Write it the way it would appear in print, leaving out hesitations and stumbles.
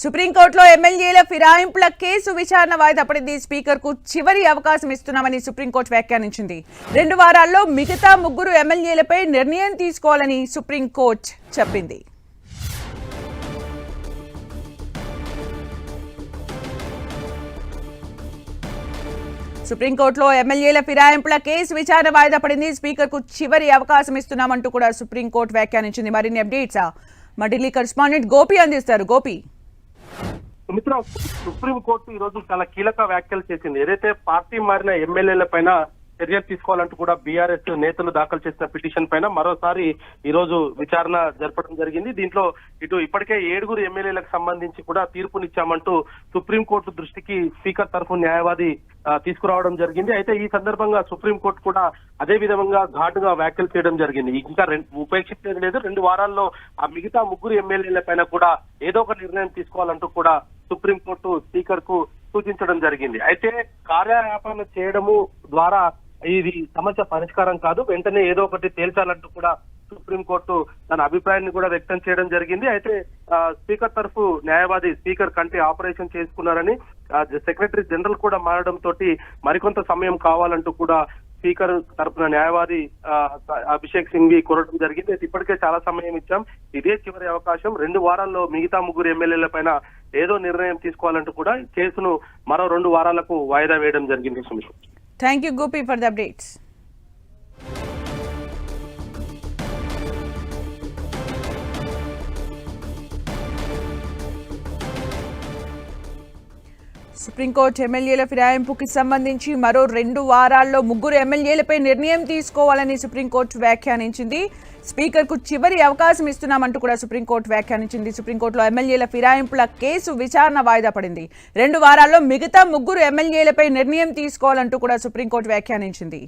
సుప్రీంకోర్టులో ఎమ్మెల్యేల ఫిరాయింపుల కేసు విచారణ వాయిదా పడింది. స్పీకర్కు చివరి అవకాశం ఇస్తున్నామని సుప్రీంకోర్టు వ్యాఖ్యానించింది. 2 వారాల్లో మిగతా 3 ఎమ్మెల్యేలపై నిర్ణయం తీసుకోవాలని సుప్రీంకోర్టు చెప్పింది. సుప్రీంకోర్టులో ఎమ్మెల్యేల ఫిరాయింపుల కేసు విచారణ వాయిదా పడింది. స్పీకర్కు చివరి అవకాశం ఇస్తున్నామంటూ కూడా సుప్రీంకోర్టు వ్యాఖ్యానించింది. మరిన్ని అప్డేట్స్ మా ఢిల్లీ కరెస్పాండెంట్ గోపి అందిస్తారు. గోపి, మిత్ర, సుప్రీంకోర్టు ఈ రోజు చాలా కీలక వ్యాఖ్యలు చేసింది. ఏదైతే పార్టీ మారిన ఎమ్మెల్యేల పైన చర్యలు తీసుకోవాలంటూ కూడా బీఆర్ఎస్ నేతలు దాఖలు చేసిన పిటిషన్ పైన మరోసారి ఈ రోజు విచారణ జరపడం జరిగింది. దీంట్లో ఇప్పటికే 7 ఎమ్మెల్యేలకు సంబంధించి కూడా తీర్పునిచ్చామంటూ సుప్రీంకోర్టు దృష్టికి స్పీకర్ తరఫు న్యాయవాది తీసుకురావడం జరిగింది. అయితే ఈ సందర్భంగా సుప్రీంకోర్టు కూడా అదే విధంగా ఘాటుగా వ్యాఖ్యలు చేయడం జరిగింది. ఇంకా ఉపేక్షించేది లేదు. 2 వారాల్లో ఆ మిగతా 3 ఎమ్మెల్యేల పైన కూడా ఏదో ఒక నిర్ణయం తీసుకోవాలంటూ కూడా సుప్రీంకోర్టు స్పీకర్ కు సూచించడం జరిగింది. అయితే కార్యయాపన చేయడము ద్వారా ఇది సమస్య పరిష్కారం కాదు, వెంటనే ఏదో ఒకటి తేల్చాలంటూ కూడా సుప్రీంకోర్టు తన అభిప్రాయాన్ని కూడా వ్యక్తం చేయడం జరిగింది. అయితే స్పీకర్ తరఫు న్యాయవాది స్పీకర్ కంటే ఆపరేషన్ చేసుకున్నారని, సెక్రటరీ జనరల్ కూడా మారడం తోటి మరికొంత సమయం కావాలంటూ కూడా స్పీకర్ తరఫున న్యాయవాది అభిషేక్ సింఘ్వి కోరడం జరిగింది. అయితే ఇప్పటికే చాలా సమయం ఇచ్చాం, ఇదే చివరి అవకాశం, 2 వారాల్లో మిగతా 3 ఎమ్మెల్యేల పైన ఏదో నిర్ణయం తీసుకోవాలంటూ కూడా కేసును మరో 2 వారాలకు వాయిదా వేయడం జరిగింది. Sumish, thank you Gopi for the updates. Supreme court ఎమ్మెల్యేల ఫిరాయింపుకి సంబంధించి మరో 2 వారాల్లో 3 ఎమ్మెల్యేలపై నిర్ణయం తీసుకోవాలని సుప్రీంకోర్టు వ్యాఖ్యానించింది. స్పీకర్కు చివరి అవకాశం ఇస్తున్నామంటూ కూడా సుప్రీంకోర్టు వ్యాఖ్యానించింది. సుప్రీంకోర్టులో ఎమ్మెల్యేల ఫిరాయింపుల కేసు విచారణ వాయిదా పడింది. 2 వారాల్లో మిగతా 3 ఎమ్మెల్యేలపై నిర్ణయం తీసుకోవాలంటూ కూడా సుప్రీంకోర్టు వ్యాఖ్యానించింది.